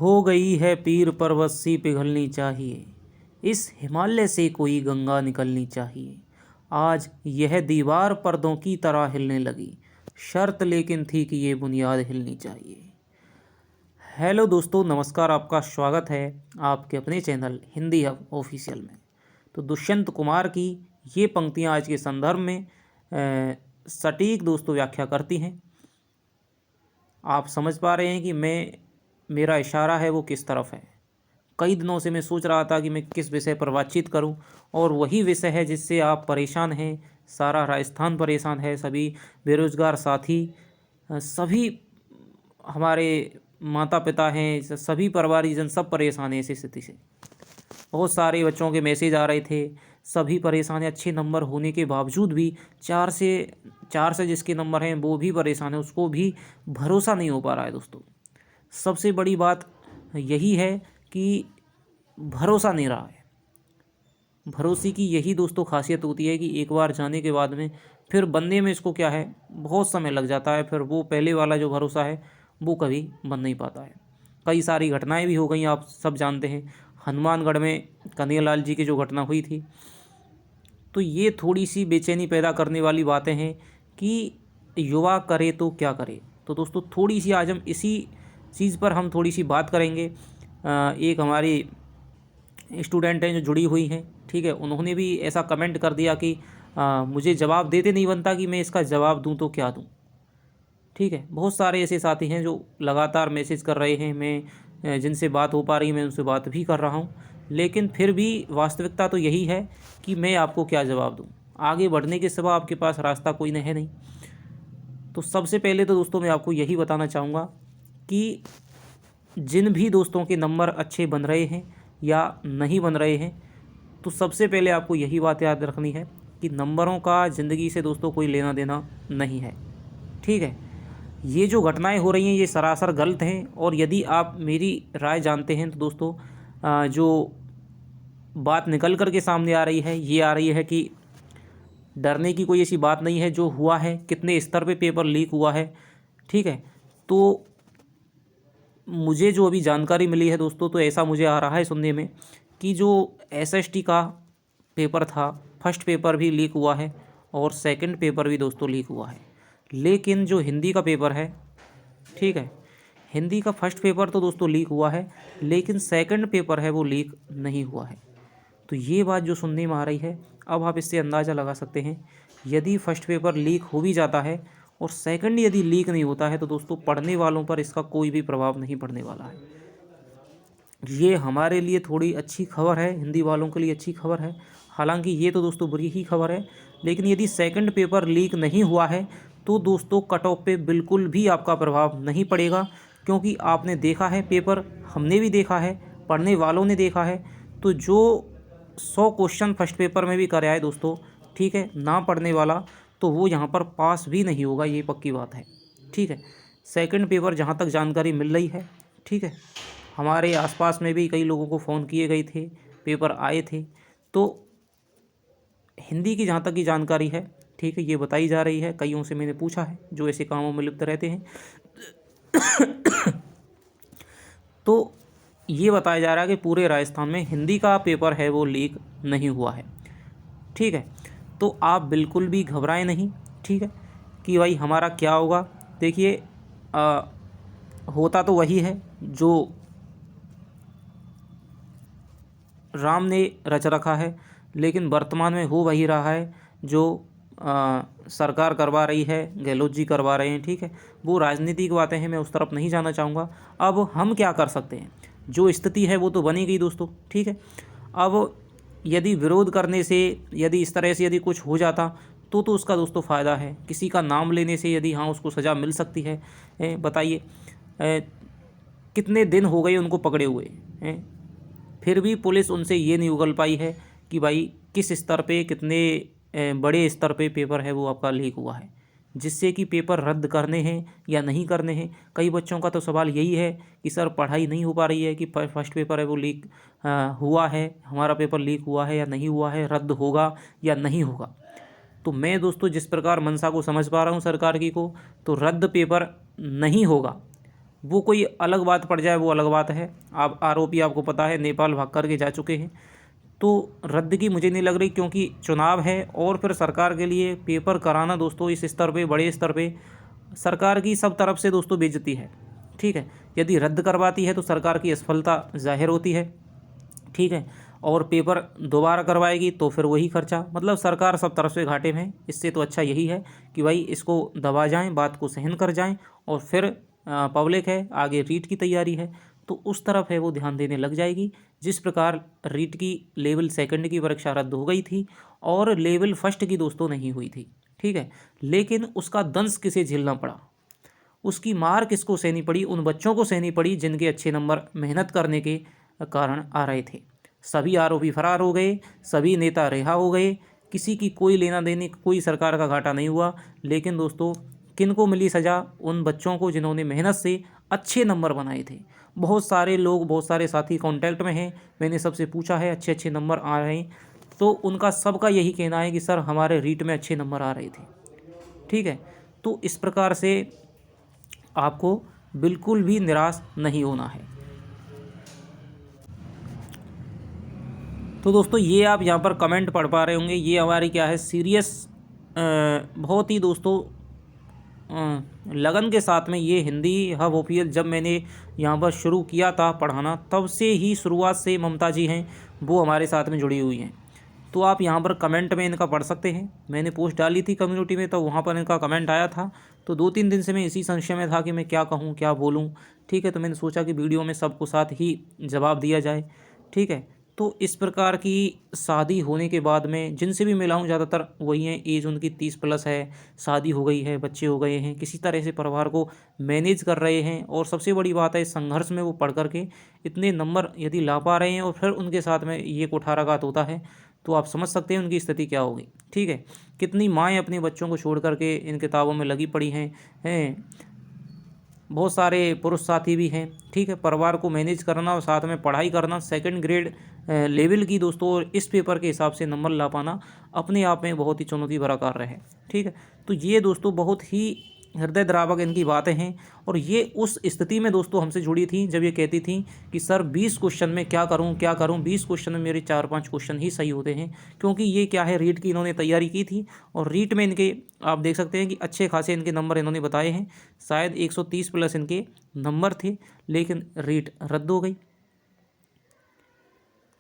हो गई है पीर पर्वत सी पिघलनी चाहिए, इस हिमालय से कोई गंगा निकलनी चाहिए। आज यह दीवार पर्दों की तरह हिलने लगी, शर्त लेकिन थी कि ये बुनियाद हिलनी चाहिए। हेलो दोस्तों, नमस्कार। आपका स्वागत है आपके अपने चैनल हिंदी हब ऑफिशियल में। तो दुष्यंत कुमार की ये पंक्तियाँ आज के संदर्भ में सटीक दोस्तों व्याख्या करती हैं। आप समझ पा रहे हैं कि मेरा इशारा है वो किस तरफ है। कई दिनों से मैं सोच रहा था कि मैं किस विषय पर बातचीत करूं, और वही विषय है जिससे आप परेशान हैं। सारा राजस्थान परेशान है, सभी बेरोजगार साथी, सभी हमारे माता पिता हैं, सभी परिवारजन सब परेशान हैं इस स्थिति से। बहुत सारे बच्चों के मैसेज आ रहे थे, सभी परेशान हैं। अच्छे नंबर होने के बावजूद भी चार से जिसके नंबर हैं वो भी परेशान है, उसको भी भरोसा नहीं हो पा रहा है दोस्तों। सबसे बड़ी बात यही है कि भरोसा नहीं रहा है। भरोसे की यही दोस्तों खासियत होती है कि एक बार जाने के बाद में फिर बनने में इसको क्या है, बहुत समय लग जाता है। फिर वो पहले वाला जो भरोसा है वो कभी बन नहीं पाता है। कई सारी घटनाएं भी हो गई, आप सब जानते हैं। हनुमानगढ़ में कन्हैयालाल जी की जो घटना हुई थी, तो ये थोड़ी सी बेचैनी पैदा करने वाली बातें हैं कि युवा करे तो क्या करे। तो दोस्तों थोड़ी सी आज हम इसी चीज़ पर हम थोड़ी सी बात करेंगे। एक हमारी स्टूडेंट हैं जो जुड़ी हुई हैं, ठीक है, उन्होंने भी ऐसा कमेंट कर दिया कि मुझे जवाब देते नहीं बनता कि मैं इसका जवाब दूं तो क्या दूं। ठीक है, बहुत सारे ऐसे साथी हैं जो लगातार मैसेज कर रहे हैं। मैं जिनसे बात हो पा रही मैं उनसे बात भी कर रहा हूं, लेकिन फिर भी वास्तविकता तो यही है कि मैं आपको क्या जवाब दूं। आगे बढ़ने के सिवा आपके पास रास्ता कोई है नहीं। तो सबसे पहले तो दोस्तों मैं आपको यही बताना चाहूँगा कि जिन भी दोस्तों के नंबर अच्छे बन रहे हैं या नहीं बन रहे हैं, तो सबसे पहले आपको यही बात याद रखनी है कि नंबरों का ज़िंदगी से दोस्तों कोई लेना देना नहीं है। ठीक है, ये जो घटनाएं हो रही हैं ये सरासर गलत हैं। और यदि आप मेरी राय जानते हैं तो दोस्तों जो बात निकल कर के सामने आ रही है ये आ रही है कि डरने की कोई ऐसी बात नहीं है। जो हुआ है, कितने स्तर पे पेपर लीक हुआ है, ठीक है, तो मुझे जो अभी जानकारी मिली है दोस्तों, तो ऐसा मुझे आ रहा है सुनने में कि जो एसएसटी का पेपर था, फर्स्ट पेपर भी लीक हुआ है और सेकंड पेपर भी दोस्तों लीक हुआ है। लेकिन जो हिंदी का पेपर है, ठीक है, हिंदी का फर्स्ट पेपर तो दोस्तों लीक हुआ है, लेकिन सेकंड पेपर है वो लीक नहीं हुआ है। तो ये बात जो सुनने में आ रही है, अब आप इससे अंदाज़ा लगा सकते हैं। यदि फर्स्ट पेपर लीक हो भी जाता है और सेकंड यदि लीक नहीं होता है, तो दोस्तों पढ़ने वालों पर इसका कोई भी प्रभाव नहीं पड़ने वाला है। ये हमारे लिए थोड़ी अच्छी खबर है, हिंदी वालों के लिए अच्छी खबर है। हालांकि ये तो दोस्तों बुरी ही खबर है। लेकिन यदि सेकंड पेपर लीक नहीं हुआ है तो दोस्तों कट ऑफ पे बिल्कुल भी आपका प्रभाव नहीं पड़ेगा, क्योंकि आपने देखा है पेपर, हमने भी देखा है, पढ़ने वालों ने देखा है। तो जो 100 क्वेश्चन फर्स्ट पेपर में भी कराया है दोस्तों, ठीक है, ना पढ़ने वाला तो वो यहाँ पर पास भी नहीं होगा, ये पक्की बात है। ठीक है, सेकंड पेपर जहाँ तक जानकारी मिल रही है, ठीक है, हमारे आसपास में भी कई लोगों को फ़ोन किए गए थे, पेपर आए थे। तो हिंदी की जहाँ तक की जानकारी है, ठीक है, ये बताई जा रही है, कईयों से मैंने पूछा है जो ऐसे कामों में लिप्त रहते हैं। तो ये बताया जा रहा है कि पूरे राजस्थान में हिंदी का पेपर है वो लीक नहीं हुआ है। ठीक है, तो आप बिल्कुल भी घबराएं नहीं, ठीक है, कि भाई हमारा क्या होगा। देखिए होता तो वही है जो राम ने रच रखा है, लेकिन वर्तमान में हो वही रहा है जो सरकार करवा रही है, गहलोत जी करवा रहे हैं। ठीक है, वो राजनीति की बातें हैं, मैं उस तरफ नहीं जाना चाहूँगा। अब हम क्या कर सकते हैं, जो स्थिति है वो तो बनी गई दोस्तों। ठीक है, अब यदि विरोध करने से, यदि इस तरह से यदि कुछ हो जाता तो उसका दोस्तों फ़ायदा है। किसी का नाम लेने से यदि हाँ उसको सज़ा मिल सकती है, बताइए कितने दिन हो गए उनको पकड़े हुए हैं, फिर भी पुलिस उनसे ये नहीं उगल पाई है कि भाई किस स्तर पे, कितने बड़े स्तर पे पेपर है वो आपका लीक हुआ है, जिससे कि पेपर रद्द करने हैं या नहीं करने हैं। कई बच्चों का तो सवाल यही है कि सर पढ़ाई नहीं हो पा रही है कि फर्स्ट पेपर है वो लीक हुआ है, हमारा पेपर लीक हुआ है या नहीं हुआ है, रद्द होगा या नहीं होगा। तो मैं दोस्तों जिस प्रकार मंशा को समझ पा रहा हूँ सरकार की को, तो रद्द पेपर नहीं होगा। वो कोई अलग बात पड़ जाए, वो अलग बात है। आप आरोपी आपको पता है नेपाल भाग कर के जा चुके हैं। तो रद्द की मुझे नहीं लग रही, क्योंकि चुनाव है और फिर सरकार के लिए पेपर कराना दोस्तों इस स्तर पे, बड़े स्तर पे सरकार की सब तरफ से दोस्तों बेइज्जती है। ठीक है, यदि रद्द करवाती है तो सरकार की असफलता जाहिर होती है। ठीक है, और पेपर दोबारा करवाएगी तो फिर वही खर्चा, मतलब सरकार सब तरफ से घाटे में। इससे तो अच्छा यही है कि भाई इसको दबा जाएं, बात को सहन कर जाएं, और फिर पब्लिक है, आगे रीट की तैयारी है तो उस तरफ है वो ध्यान देने लग जाएगी। जिस प्रकार रीट की लेवल सेकंड की परीक्षा रद्द हो गई थी और लेवल फर्स्ट की दोस्तों नहीं हुई थी। ठीक है, लेकिन उसका दंश किसे झेलना पड़ा, उसकी मार किसको सहनी पड़ी, उन बच्चों को सहनी पड़ी जिनके अच्छे नंबर मेहनत करने के कारण आ रहे थे। सभी आरोपी फरार हो गए, सभी नेता रिहा हो गए, किसी की कोई लेना देने, कोई सरकार का घाटा नहीं हुआ। लेकिन दोस्तों किन को मिली सज़ा, उन बच्चों को जिन्होंने मेहनत से अच्छे नंबर बनाए थे। बहुत सारे लोग, बहुत सारे साथी कांटेक्ट में हैं, मैंने सबसे पूछा है अच्छे अच्छे नंबर आ रहे हैं, तो उनका सबका यही कहना है कि सर हमारे रीट में अच्छे नंबर आ रहे थे। ठीक है, तो इस प्रकार से आपको बिल्कुल भी निराश नहीं होना है। तो दोस्तों ये आप यहाँ पर कमेंट पढ़ पा रहे होंगे, ये हमारी क्या है सीरियस, बहुत ही दोस्तों लगन के साथ में ये हिंदी हब ओपीएल जब मैंने यहाँ पर शुरू किया था पढ़ाना, तब से ही शुरुआत से ममता जी हैं वो हमारे साथ में जुड़ी हुई हैं। तो आप यहाँ पर कमेंट में इनका पढ़ सकते हैं। मैंने पोस्ट डाली थी कम्युनिटी में, तो वहाँ पर इनका कमेंट आया था। तो 2-3 दिन से मैं इसी संशय में था कि मैं क्या कहूँ, क्या बोलूँ। ठीक है, तो मैंने सोचा कि वीडियो में सबको साथ ही जवाब दिया जाए। ठीक है, तो इस प्रकार की शादी होने के बाद में जिनसे भी मिला हूँ ज़्यादातर वही हैं, एज उनकी 30 प्लस है, शादी हो गई है, बच्चे हो गए हैं, किसी तरह से परिवार को मैनेज कर रहे हैं। और सबसे बड़ी बात है इस संघर्ष में वो पढ़ करके इतने नंबर यदि ला पा रहे हैं और फिर उनके साथ में ये कुठाराघात होता है, तो आप समझ सकते हैं उनकी स्थिति क्या होगी। ठीक है, कितनी माएँ अपने बच्चों को छोड़ करके इन किताबों में लगी पड़ी हैं। बहुत सारे पुरुष साथी भी हैं। ठीक है, परिवार को मैनेज करना और साथ में पढ़ाई करना, सेकंड ग्रेड लेवल की दोस्तों, और इस पेपर के हिसाब से नंबर ला पाना अपने आप में बहुत ही चुनौती भरा कार्य है। ठीक है, तो ये दोस्तों बहुत ही हृदय द्रावक इनकी बातें हैं। और ये उस स्थिति में दोस्तों हमसे जुड़ी थी जब ये कहती थी कि सर 20 क्वेश्चन में क्या करूं, 20 क्वेश्चन में मेरे 4-5 क्वेश्चन ही सही होते हैं। क्योंकि ये क्या है, रीट की इन्होंने तैयारी की थी और रीट में इनके आप देख सकते हैं कि अच्छे खासे इनके नंबर इन्होंने बताए हैं। शायद 130 प्लस इनके नंबर थे, लेकिन रीट रद्द हो गई।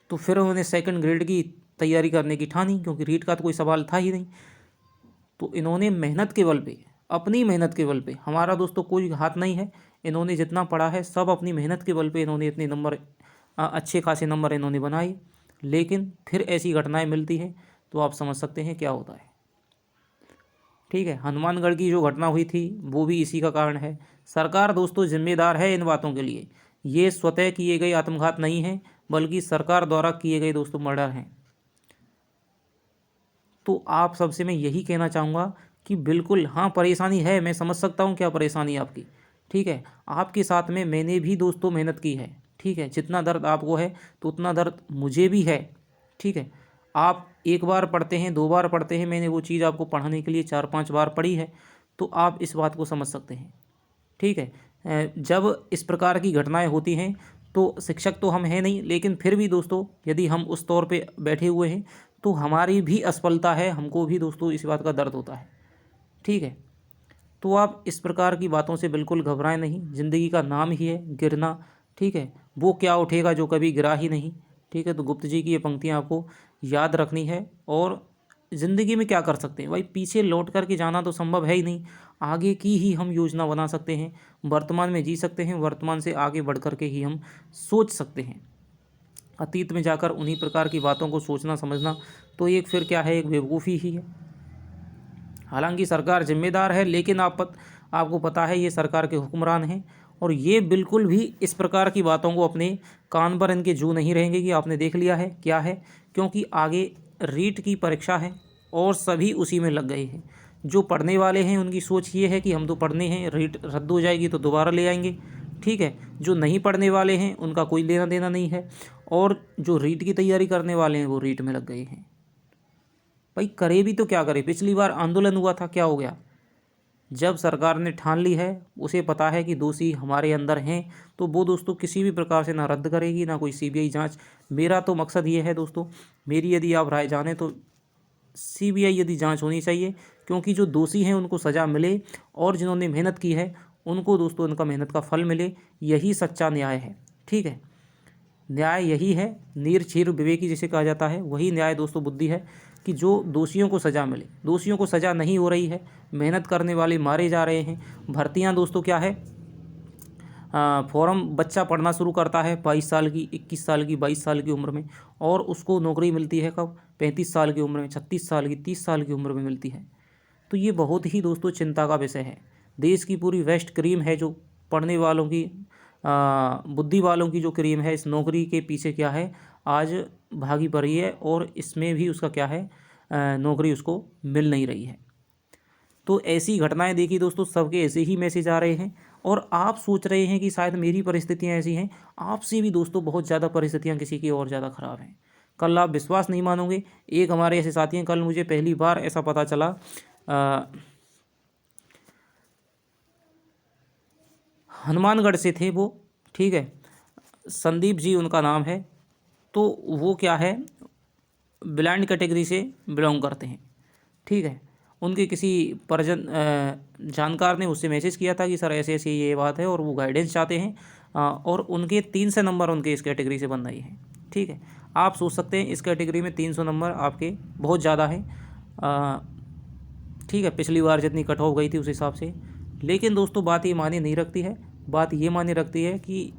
तो फिर उन्होंने सेकंड ग्रेड की तैयारी करने की ठानी, क्योंकि रीट का तो कोई सवाल था ही नहीं। तो इन्होंने मेहनत के बल पे, अपनी मेहनत के बल पे, हमारा दोस्तों कोई हाथ नहीं है, इन्होंने जितना पढ़ा है सब अपनी मेहनत के बल पे इन्होंने इतने नंबर, अच्छे खासे नंबर इन्होंने बनाए। लेकिन फिर ऐसी घटनाएं मिलती हैं तो आप समझ सकते हैं क्या होता है। ठीक है, हनुमानगढ़ की जो घटना हुई थी वो भी इसी का कारण है। सरकार दोस्तों जिम्मेदार है इन बातों के लिए। ये स्वतः किए गए आत्मघात नहीं है, बल्कि सरकार द्वारा किए गए दोस्तों मर्डर हैं। तो आप सबसे मैं यही कहना चाहूँगा कि बिल्कुल हाँ परेशानी है, मैं समझ सकता हूँ क्या परेशानी आपकी। ठीक है, आपके साथ में मैंने भी दोस्तों मेहनत की है। ठीक है, जितना दर्द आपको है तो उतना दर्द मुझे भी है। ठीक है, आप एक बार पढ़ते हैं, 2 बार पढ़ते हैं, मैंने वो चीज़ आपको पढ़ाने के लिए 4-5 बार पढ़ी है, तो आप इस बात को समझ सकते हैं। ठीक है, जब इस प्रकार की घटनाएं होती हैं तो शिक्षक तो हम हैं नहीं, लेकिन फिर भी दोस्तों यदि हम उस तौर पे बैठे हुए हैं तो हमारी भी असफलता है, हमको भी दोस्तों इस बात का दर्द होता है। ठीक है, तो आप इस प्रकार की बातों से बिल्कुल घबराएं नहीं। ज़िंदगी का नाम ही है गिरना। ठीक है, वो क्या उठेगा जो कभी गिरा ही नहीं। ठीक है, तो गुप्त जी की ये पंक्तियाँ आपको याद रखनी है। और ज़िंदगी में क्या कर सकते हैं भाई, पीछे लौट कर के जाना तो संभव है ही नहीं, आगे की ही हम योजना बना सकते हैं। वर्तमान में जी सकते हैं, वर्तमान से आगे बढ़ कर के ही हम सोच सकते हैं। अतीत में जाकर उन्हीं प्रकार की बातों को सोचना समझना तो एक फिर क्या है, एक बेवकूफ़ी ही है। हालांकि सरकार जिम्मेदार है, लेकिन आपको पता है ये सरकार के हुक्मरान हैं और ये बिल्कुल भी इस प्रकार की बातों को अपने कान पर इनके जू नहीं रहेंगे कि आपने देख लिया है क्या है। क्योंकि आगे रीट की परीक्षा है और सभी उसी में लग गए हैं। जो पढ़ने वाले हैं उनकी सोच ये है कि हम तो पढ़ने हैं, रीट रद्द हो जाएगी तो दोबारा ले आएंगे। ठीक है, जो नहीं पढ़ने वाले हैं उनका कोई लेना देना नहीं है, और जो रीट की तैयारी करने वाले हैं वो रीट में लग गए हैं। भाई करे भी तो क्या करे, पिछली बार आंदोलन हुआ था, क्या हो गया, जब सरकार ने ठान ली है, उसे पता है कि दोषी हमारे अंदर हैं, तो वो दोस्तों किसी भी प्रकार से ना रद्द करेगी ना कोई सीबीआई जांच। मेरा तो मकसद ये है दोस्तों, मेरी यदि आप राय जाने तो सीबीआई यदि जांच होनी चाहिए, क्योंकि जो दोषी हैं उनको सज़ा मिले और जिन्होंने मेहनत की है उनको दोस्तों उनका मेहनत का फल मिले। यही सच्चा न्याय है। ठीक है, न्याय यही है, नीर क्षीर विवेकी जिसे कहा जाता है, वही न्याय दोस्तों बुद्धि है कि जो दोषियों को सज़ा मिले। दोषियों को सज़ा नहीं हो रही है, मेहनत करने वाले मारे जा रहे हैं। भर्तियां दोस्तों क्या है, फॉर्म बच्चा पढ़ना शुरू करता है 22 साल की, 21 साल की, 22 साल की उम्र में, और उसको नौकरी मिलती है कब, 35 साल की उम्र में, 36 साल की, 30 साल की उम्र में मिलती है। तो ये बहुत ही दोस्तों चिंता का विषय है। देश की पूरी वेस्ट क्रीम है जो पढ़ने वालों की, बुद्धि वालों की जो क्रीम है, इस नौकरी के पीछे क्या है आज भागी पड़ी है, और इसमें भी उसका क्या है, नौकरी उसको मिल नहीं रही है। तो ऐसी घटनाएं देखी दोस्तों, सबके ऐसे ही मैसेज आ रहे हैं, और आप सोच रहे हैं कि शायद मेरी परिस्थितियां ऐसी हैं, आपसे भी दोस्तों बहुत ज़्यादा परिस्थितियां किसी की और ज़्यादा ख़राब हैं। कल आप विश्वास नहीं मानोगे, एक हमारे ऐसे साथी हैं, कल मुझे पहली बार ऐसा पता चला, हनुमानगढ़ से थे वो, ठीक है, संदीप जी उनका नाम है। तो वो क्या है, ब्लाइंड कैटेगरी से बिलोंग करते हैं। ठीक है, उनके किसी परिजन जानकार ने उससे मैसेज किया था कि सर ऐसे ऐसे ये बात है, और वो गाइडेंस चाहते हैं, और उनके 300 नंबर उनके इस कैटेगरी से बन रही है। ठीक है, आप सोच सकते हैं इस कैटेगरी में 300 नंबर आपके बहुत ज़्यादा है। ठीक है, पिछली बार जितनी कट ऑफ गई थी उस हिसाब से। लेकिन दोस्तों बात ये मायने नहीं रखती है, बात ये मायने रखती है कि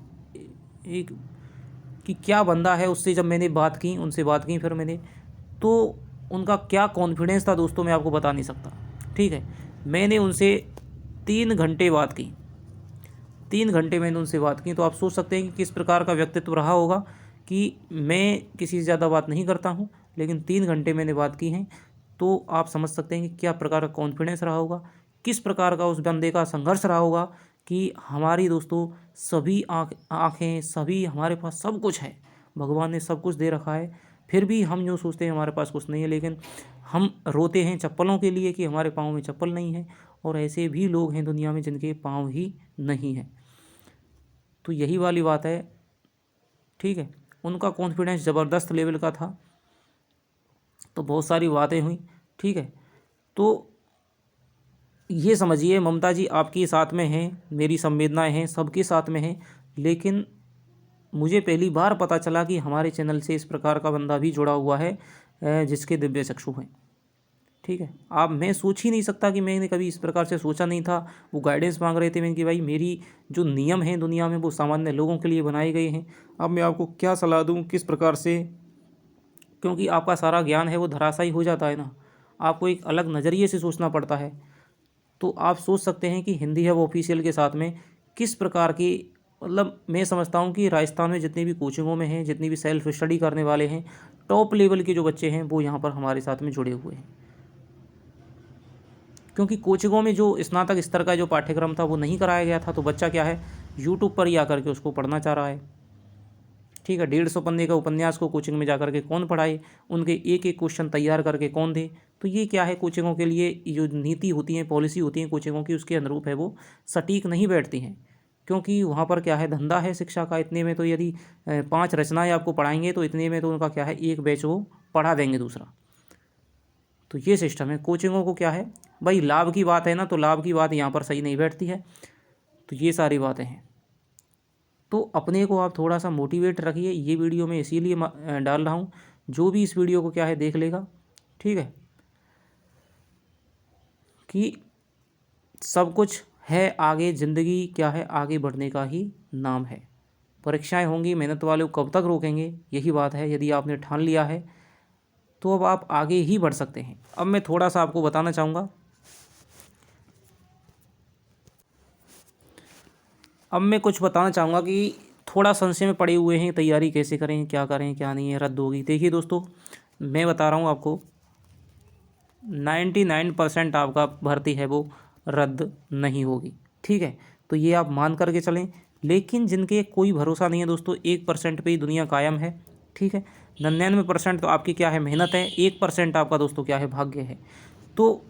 क्या बंदा है। उससे जब मैंने बात की, उनसे बात की, फिर मैंने तो उनका क्या कॉन्फिडेंस था दोस्तों मैं आपको बता नहीं सकता। ठीक है, मैंने उनसे 3 घंटे बात की, 3 घंटे मैंने उनसे बात की। तो आप सोच सकते हैं कि किस प्रकार का व्यक्तित्व रहा होगा, कि मैं किसी से ज़्यादा बात नहीं करता हूँ, लेकिन 3 घंटे मैंने बात की हैं। तो आप समझ सकते हैं कि क्या प्रकार का कॉन्फिडेंस रहा होगा, किस प्रकार का उस बंदे का संघर्ष रहा होगा, कि हमारी दोस्तों सभी आँखें, सभी हमारे पास सब कुछ है, भगवान ने सब कुछ दे रखा है, फिर भी हम जो सोचते हैं हमारे पास कुछ नहीं है, लेकिन हम रोते हैं चप्पलों के लिए कि हमारे पाँव में चप्पल नहीं है। और ऐसे भी लोग हैं दुनिया में जिनके पाँव ही नहीं है। तो यही वाली बात है। ठीक है, उनका कॉन्फिडेंस ज़बरदस्त लेवल का था। तो बहुत सारी बातें हुई। ठीक है, तो ये समझिए ममता जी आपके साथ में हैं, मेरी संवेदनाएं हैं, सबके साथ में हैं। लेकिन मुझे पहली बार पता चला कि हमारे चैनल से इस प्रकार का बंदा भी जुड़ा हुआ है जिसके दिव्य चक्षु हैं। ठीक है, आप, मैं सोच ही नहीं सकता कि मैंने कभी इस प्रकार से सोचा नहीं था। वो गाइडेंस मांग रहे थे मैंने कि भाई मेरी जो नियम हैं दुनिया में वो सामान्य लोगों के लिए बनाए गए हैं। अब मैं आपको क्या सलाह दूं, किस प्रकार से, क्योंकि आपका सारा ज्ञान है वो धराशायी हो जाता है ना, आपको एक अलग नज़रिए से सोचना पड़ता है। तो आप सोच सकते हैं कि हिंदी हब ऑफिशियल के साथ में किस प्रकार की, मतलब मैं समझता हूँ कि राजस्थान में जितने भी कोचिंगों में हैं, जितनी भी सेल्फ स्टडी करने वाले हैं, टॉप लेवल के जो बच्चे हैं वो यहाँ पर हमारे साथ में जुड़े हुए हैं। क्योंकि कोचिंगों में जो स्नातक स्तर का जो पाठ्यक्रम था वो नहीं कराया गया था, तो बच्चा क्या है यूट्यूब पर ही आकर के उसको पढ़ना चाह रहा है। ठीक है, 150 पन्ने का उपन्यास को कोचिंग में जाकर के कौन पढ़ाए, उनके एक एक क्वेश्चन तैयार करके कौन दे। तो ये क्या है, कोचिंगों के लिए जो नीति होती है, पॉलिसी होती है कोचिंगों की, उसके अनुरूप है, वो सटीक नहीं बैठती हैं। क्योंकि वहाँ पर क्या है, धंधा है शिक्षा का। इतने में तो यदि 5 रचनाएं आपको पढ़ाएंगे तो इतने में तो उनका क्या है, एक बैच वो पढ़ा देंगे दूसरा। तो ये सिस्टम है कोचिंगों को। क्या है भाई, लाभ की बात है ना, तो लाभ की बात यहाँ पर सही नहीं बैठती है। तो ये सारी बातें हैं। तो अपने को आप थोड़ा सा मोटिवेट रखिए। ये वीडियो मैं इसीलिए डाल रहा हूँ, जो भी इस वीडियो को क्या है देख लेगा, ठीक है, कि सब कुछ है आगे, ज़िंदगी क्या है, आगे बढ़ने का ही नाम है। परीक्षाएं होंगी, मेहनत वाले को कब तक रोकेंगे, यही बात है। यदि आपने ठान लिया है तो अब आप आगे ही बढ़ सकते हैं। अब मैं थोड़ा सा आपको बताना चाहूँगा, अब मैं कुछ बताना चाहूँगा कि थोड़ा संशय में पड़े हुए हैं, तैयारी कैसे करें, क्या करें, क्या नहीं है, रद्द होगी। देखिए दोस्तों, मैं बता रहा हूँ आपको, 99% आपका भर्ती है वो रद्द नहीं होगी। ठीक है, तो ये आप मान करके चलें। लेकिन जिनके कोई भरोसा नहीं है दोस्तों, 1% पे ही दुनिया कायम है। ठीक है, 99% तो आपकी क्या है, मेहनत है, 1% आपका दोस्तों क्या है, भाग्य है। तो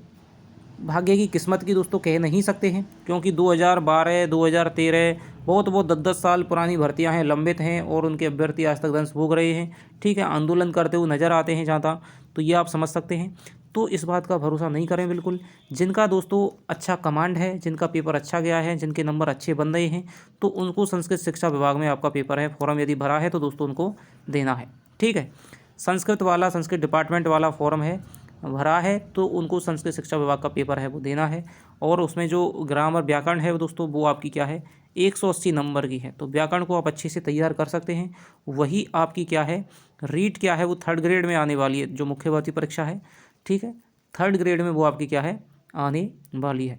भाग्य की किस्मत की दोस्तों कह नहीं सकते हैं, क्योंकि 2012 2013 बहुत 10-10 साल पुरानी भर्तियां हैं, लंबित हैं और उनके अभ्यर्थी आज तक दंश भोग रहे हैं। ठीक है, आंदोलन करते हुए नज़र आते हैं जहाँ तक, तो ये आप समझ सकते हैं। तो इस बात का भरोसा नहीं करें बिल्कुल। जिनका दोस्तों अच्छा कमांड है, जिनका पेपर अच्छा गया है, जिनके नंबर अच्छे बन रहे हैं, तो उनको संस्कृत शिक्षा विभाग में आपका पेपर है, फॉर्म यदि भरा है तो दोस्तों उनको देना है। ठीक है, संस्कृत वाला, संस्कृत डिपार्टमेंट वाला फॉर्म है, भरा है, तो उनको संस्कृत शिक्षा विभाग का पेपर है वो देना है। और उसमें जो ग्रामर व्याकरण है दोस्तों वो आपकी क्या है 180 नंबर की है, तो व्याकरण को आप अच्छे से तैयार कर सकते हैं। वही आपकी क्या है रीट क्या है वो 3rd ग्रेड में आने वाली है, जो मुख्य भर्ती परीक्षा है। ठीक है, 3rd ग्रेड में वो आपकी क्या है आने वाली है,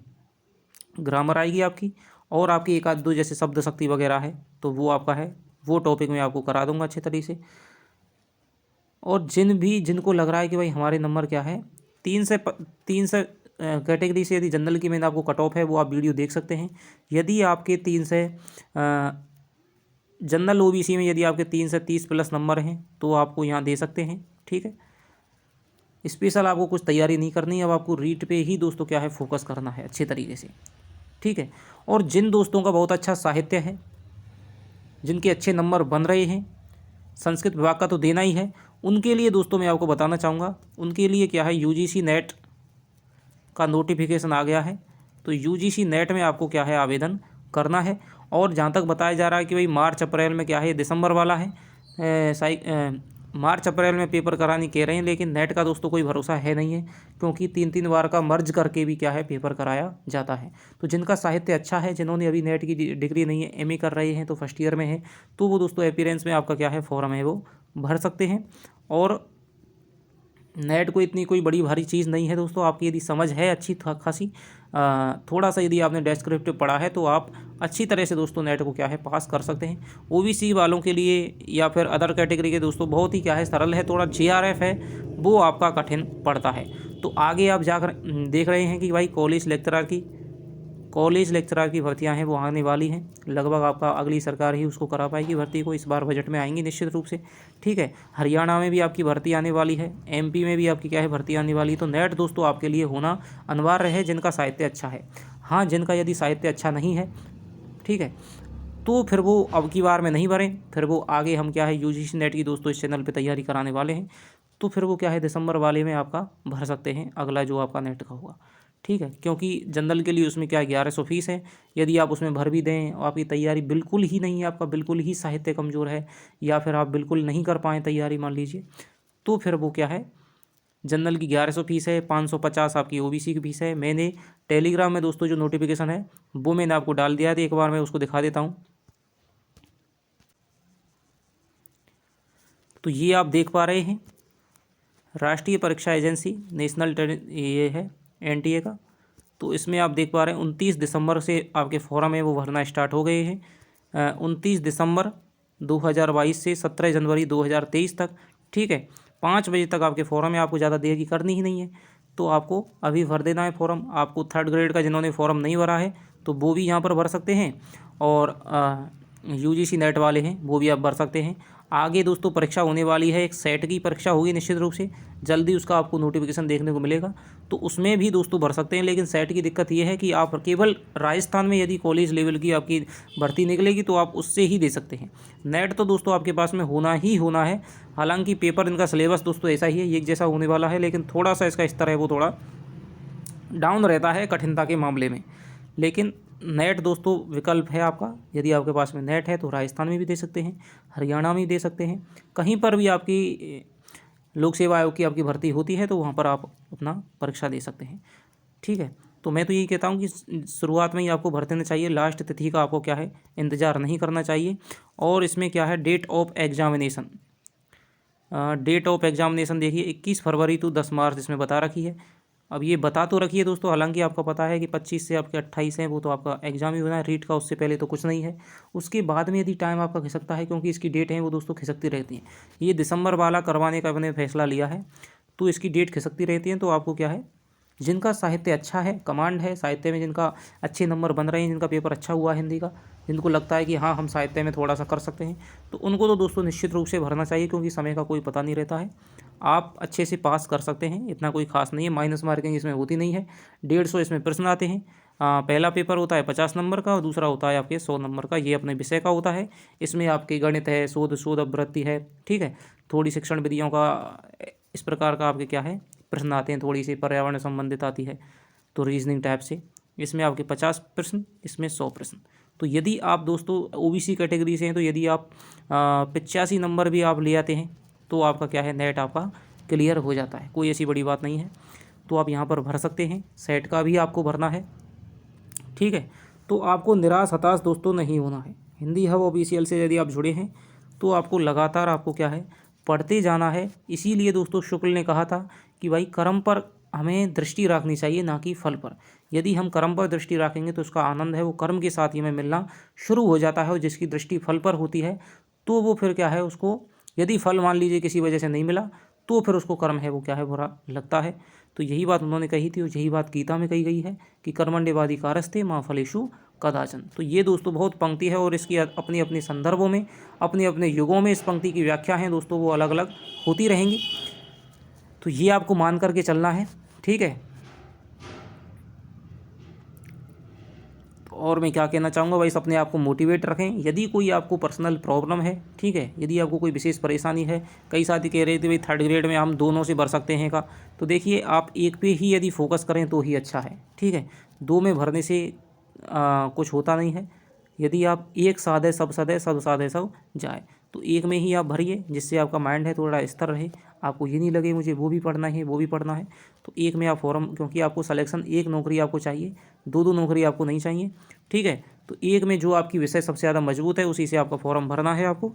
ग्रामर आएगी आपकी। और आपकी एक आध दो जैसे शब्द शक्ति वगैरह है, तो वो आपका है, वो टॉपिक मैं आपको करा दूंगा अच्छे तरीके से। और जिनको लग रहा है कि भाई हमारे नंबर क्या है 3 से कैटेगरी से यदि जनरल की मैंने आपको कट ऑफ है वो आप वीडियो देख सकते हैं। यदि आपके 3 से जनरल ओबीसी में यदि आपके 3 से 30 प्लस नंबर हैं तो आपको यहाँ दे सकते हैं। ठीक है, स्पेशल आपको कुछ तैयारी नहीं करनी है, अब आपको रीट पे ही दोस्तों क्या है फोकस करना है अच्छे तरीके से। ठीक है, और जिन दोस्तों का बहुत अच्छा साहित्य है, जिनके अच्छे नंबर बन रहे हैं, संस्कृत विभाग का तो देना ही है, उनके लिए दोस्तों मैं आपको बताना चाहूँगा, उनके लिए क्या है यूजीसी नेट का नोटिफिकेशन आ गया है। तो यूजीसी नेट में आपको क्या है आवेदन करना है। और जहाँ तक बताया जा रहा है कि भाई मार्च अप्रैल में क्या है, दिसंबर वाला है, मार्च अप्रैल में पेपर कराने कह रहे हैं, लेकिन नेट का दोस्तों कोई भरोसा है नहीं है, क्योंकि 3-3 बार का मर्ज करके भी क्या है पेपर कराया जाता है। तो जिनका साहित्य अच्छा है, जिन्होंने अभी नेट की डिग्री नहीं है, एमए कर रहे हैं, तो फर्स्ट ईयर में है, तो वो दोस्तों अपीयरेंस में आपका क्या है फॉर्म है वो भर सकते हैं। और नेट को इतनी कोई बड़ी भारी चीज़ नहीं है दोस्तों, आपकी यदि समझ है अच्छी खासी, थोड़ा सा यदि आपने डेस्क्रिप्टिव पढ़ा है तो आप अच्छी तरह से दोस्तों नेट को क्या है पास कर सकते हैं। ओबीसी वालों के लिए या फिर अदर कैटेगरी के दोस्तों बहुत ही क्या है सरल है, थोड़ा जेआरएफ है वो आपका कठिन पड़ता है। तो आगे आप जाकर देख रहे हैं कि भाई कॉलेज लेक्चरर की भर्तियां हैं वो आने वाली हैं, लगभग आपका अगली सरकार ही उसको करा पाएगी भर्ती को, इस बार बजट में आएंगी निश्चित रूप से। ठीक है, हरियाणा में भी आपकी भर्ती आने वाली है, एमपी में भी आपकी क्या है भर्ती आने वाली है। तो नेट दोस्तों आपके लिए होना अनिवार्य है जिनका साहित्य अच्छा है। हाँ, जिनका यदि साहित्य अच्छा नहीं है, ठीक है, तो फिर वो अब की बार में नहीं भरें, फिर वो आगे हम क्या है यूजीसी नेट की दोस्तों इस चैनल पर तैयारी कराने वाले हैं, तो फिर वो क्या है दिसंबर वाले में आपका भर सकते हैं, अगला जो आपका नेट का होगा। ठीक है, क्योंकि जनरल के लिए उसमें क्या 1100 फीस है, यदि आप उसमें भर भी दें और आपकी तैयारी बिल्कुल ही नहीं है, आपका बिल्कुल ही साहित्य कमज़ोर है, या फिर आप बिल्कुल नहीं कर पाएँ तैयारी मान लीजिए, तो फिर वो क्या है जनरल की 1100 फीस है, 550 आपकी ओबीसी की फीस है। मैंने टेलीग्राम में दोस्तों जो नोटिफिकेशन है वो मैंने आपको डाल दिया था, एक बार मैं उसको दिखा देता हूँ। तो ये आप देख पा रहे हैं, राष्ट्रीय परीक्षा एजेंसी नेशनल ये है एनटीए का। तो इसमें आप देख पा रहे हैं 29 दिसंबर से आपके फॉर्म है वो भरना स्टार्ट हो गए हैं, 29 दिसंबर 2022 से 17 जनवरी 2023 तक। ठीक है, 5 बजे तक आपके फॉर्म है, आपको ज़्यादा देर की करनी ही नहीं है, तो आपको अभी भर देना है फॉर्म। आपको 3rd ग्रेड का जिन्होंने फॉर्म नहीं भरा है तो वो भी यहाँ पर भर सकते हैं, और यूजीसी नेट वाले हैं वो भी आप भर सकते हैं। आगे दोस्तों परीक्षा होने वाली है, एक सेट की परीक्षा होगी निश्चित रूप से, जल्दी उसका आपको नोटिफिकेशन देखने को मिलेगा, तो उसमें भी दोस्तों भर सकते हैं। लेकिन सेट की दिक्कत ये है कि आप केवल राजस्थान में यदि कॉलेज लेवल की आपकी भर्ती निकलेगी तो आप उससे ही दे सकते हैं। नेट तो दोस्तों आपके पास में होना ही होना है, हालांकि पेपर इनका सिलेबस दोस्तों ऐसा ही है, एक जैसा होने वाला है, लेकिन थोड़ा सा इसका स्तर है वो थोड़ा डाउन रहता है कठिनता के मामले में। लेकिन नेट दोस्तों विकल्प है आपका, यदि आपके पास में नेट है तो राजस्थान में भी दे सकते हैं, हरियाणा में भी दे सकते हैं, कहीं पर भी आपकी लोक सेवा आयोग की आपकी भर्ती होती है तो वहाँ पर आप अपना परीक्षा दे सकते हैं। ठीक है, तो मैं तो यही कहता हूँ कि शुरुआत में ही आपको भर देना चाहिए, लास्ट तिथि का आपको क्या है इंतज़ार नहीं करना चाहिए। और इसमें क्या है डेट ऑफ एग्जामिनेशन, देखिए 21 फरवरी टू 10 मार्च इसमें बता रखी है। अब ये बता तो रखिए दोस्तों, हालांकि आपको पता है कि 25 से आपके 28 हैं वो तो आपका एग्जाम ही होना है, रीट का उससे पहले तो कुछ नहीं है। उसके बाद में यदि टाइम आपका खिसकता है, क्योंकि इसकी डेट है वो दोस्तों खिसकती रहती हैं, ये दिसंबर वाला करवाने का मैंने फैसला लिया है, तो इसकी डेट खिसकती रहती है। तो आपको क्या है जिनका साहित्य अच्छा है, कमांड है साहित्य में, जिनका अच्छे नंबर बन रहे हैं, जिनका पेपर अच्छा हुआ है हिंदी का, जिनको लगता है कि हाँ हम साहित्य में थोड़ा सा कर सकते हैं, तो उनको तो दोस्तों निश्चित रूप से भरना चाहिए, क्योंकि समय का कोई पता नहीं रहता है। आप अच्छे से पास कर सकते हैं, इतना कोई खास नहीं है। माइनस मार्किंग इसमें होती नहीं है। 150 इसमें प्रश्न आते हैं। पहला पेपर होता है 50 नंबर का और दूसरा होता है आपके 100 नंबर का। ये अपने विषय का होता है। इसमें आपके गणित है, शोध अपवृत्ति है, ठीक है, थोड़ी शिक्षण विधियों का इस प्रकार का आपके क्या है प्रश्न आते हैं, थोड़ी सी पर्यावरण संबंधित आती है, तो रीजनिंग टाइप से। इसमें आपके 50 प्रश्न, इसमें 100 प्रश्न। तो यदि आप दोस्तों ओबीसी कैटेगरी से हैं तो यदि आप 85 नंबर भी आप ले आते हैं तो आपका क्या है नेट आपका क्लियर हो जाता है, कोई ऐसी बड़ी बात नहीं है। तो आप यहाँ पर भर सकते हैं। सेट का भी आपको भरना है, ठीक है। तो आपको निराश हताश दोस्तों नहीं होना है। हिंदी हब ऑफिशियल से यदि आप जुड़े हैं तो आपको लगातार आपको क्या है पढ़ते जाना है। इसीलिए दोस्तों शुक्ल ने कहा था कि भाई कर्म पर हमें दृष्टि रखनी चाहिए, ना कि फल पर। यदि हम कर्म पर दृष्टि रखेंगे तो उसका आनंद है वो कर्म के साथ ही हमें मिलना शुरू हो जाता है। और जिसकी दृष्टि फल पर होती है तो वो फिर क्या है उसको, यदि फल मान लीजिए किसी वजह से नहीं मिला तो फिर उसको कर्म है वो क्या है बुरा लगता है। तो यही बात उन्होंने कही थी और यही बात गीता में कही गई है कि कर्मण्येवाधिकारस्ते माँ फलेषु कदाचन। तो ये दोस्तों बहुत पंक्ति है और इसकी अपनी अपनी संदर्भों में, अपने अपने युगों में इस पंक्ति की व्याख्या है दोस्तों, वो अलग अलग होती रहेंगी। तो ये आपको मान करके चलना है, ठीक है। और मैं क्या कहना चाहूँगा भाई, अपने आप को मोटिवेट रखें। यदि कोई आपको पर्सनल प्रॉब्लम है, ठीक है, यदि आपको कोई विशेष परेशानी है, कई साथी कह रहे थे भाई 3rd ग्रेड में हम दोनों से भर सकते हैं का, तो देखिए आप एक पे ही यदि फोकस करें तो ही अच्छा है, ठीक है। 2 में भरने से कुछ होता नहीं है। यदि आप एक साधे सब सदे सब साधे सब जाए, तो एक में ही आप भरिए जिससे आपका माइंड है थोड़ा स्थिर रहे, आपको ये नहीं लगे मुझे वो भी पढ़ना है वो भी पढ़ना है। तो एक में आप फॉर्म, क्योंकि आपको सिलेक्शन एक नौकरी आपको चाहिए, 2 नौकरी आपको नहीं चाहिए, ठीक है। तो एक में जो आपकी विषय सबसे ज़्यादा मजबूत है उसी से आपका फॉर्म भरना है आपको।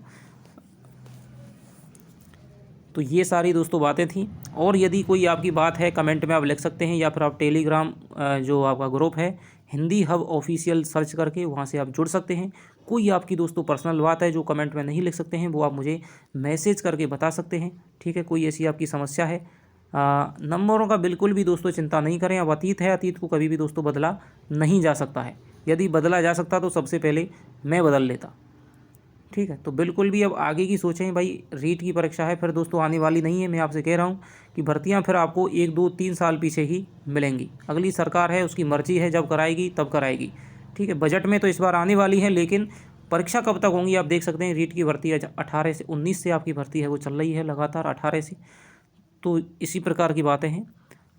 तो ये सारी दोस्तों बातें थी। और यदि कोई आपकी बात है कमेंट में आप लिख सकते हैं, या फिर आप टेलीग्राम जो आपका ग्रुप है हिंदी हब ऑफिशियल सर्च करके वहाँ से आप जुड़ सकते हैं। कोई आपकी दोस्तों पर्सनल बात है जो कमेंट में नहीं लिख सकते हैं वो आप मुझे मैसेज करके बता सकते हैं, ठीक है। कोई ऐसी आपकी समस्या है, नंबरों का बिल्कुल भी दोस्तों चिंता नहीं करें। अब अतीत है, अतीत को कभी भी दोस्तों बदला नहीं जा सकता है। यदि बदला जा सकता तो सबसे पहले मैं बदल लेता, ठीक है। तो बिल्कुल भी अब आगे की सोचें भाई, रीट की परीक्षा है फिर दोस्तों आने वाली नहीं है। मैं आपसे कह रहा हूँ कि भर्तियाँ फिर आपको 1 2 3 साल पीछे ही मिलेंगी। अगली सरकार है उसकी मर्जी है, जब कराएगी तब कराएगी, ठीक है। बजट में तो इस बार आने वाली है, लेकिन परीक्षा कब तक होंगी आप देख सकते हैं। रीट की भर्ती है 18 से 19 से आपकी भर्ती है वो चल रही है लगातार 18 से। तो इसी प्रकार की बातें हैं।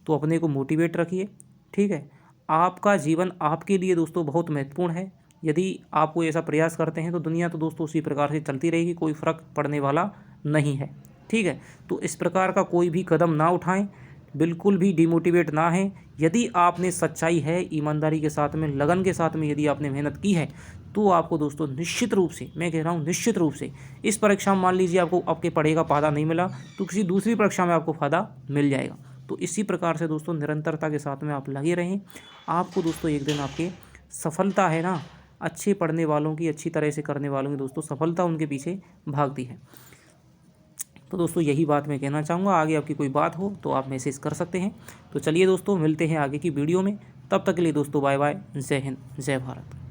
तो अपने को मोटिवेट रखिए, ठीक है। आपका जीवन आपके लिए दोस्तों बहुत महत्वपूर्ण है। यदि आप कोई ऐसा प्रयास करते हैं तो दुनिया तो दोस्तों उसी प्रकार से चलती रहेगी, कोई फ़र्क पड़ने वाला नहीं है, ठीक है। तो इस प्रकार का कोई भी कदम ना उठाएं, बिल्कुल भी डिमोटिवेट ना हैं। यदि आपने सच्चाई है, ईमानदारी के साथ में, लगन के साथ में यदि आपने मेहनत की है तो आपको दोस्तों निश्चित रूप से, मैं कह रहा हूँ निश्चित रूप से, इस परीक्षा में मान लीजिए आपको आपके पढ़े का फ़ायदा नहीं मिला तो किसी दूसरी परीक्षा में आपको फ़ायदा मिल जाएगा। तो इसी प्रकार से दोस्तों निरंतरता के साथ में आप लगे रहें। आपको दोस्तों एक दिन आपके सफलता है ना, अच्छे पढ़ने वालों की, अच्छी तरह से करने वालों की दोस्तों सफलता उनके पीछे भागती है। तो दोस्तों यही बात मैं कहना चाहूँगा। आगे आपकी कोई बात हो तो आप मैसेज कर सकते हैं। तो चलिए दोस्तों मिलते हैं आगे की वीडियो में, तब तक के लिए दोस्तों बाय बाय, जय हिंद जय भारत।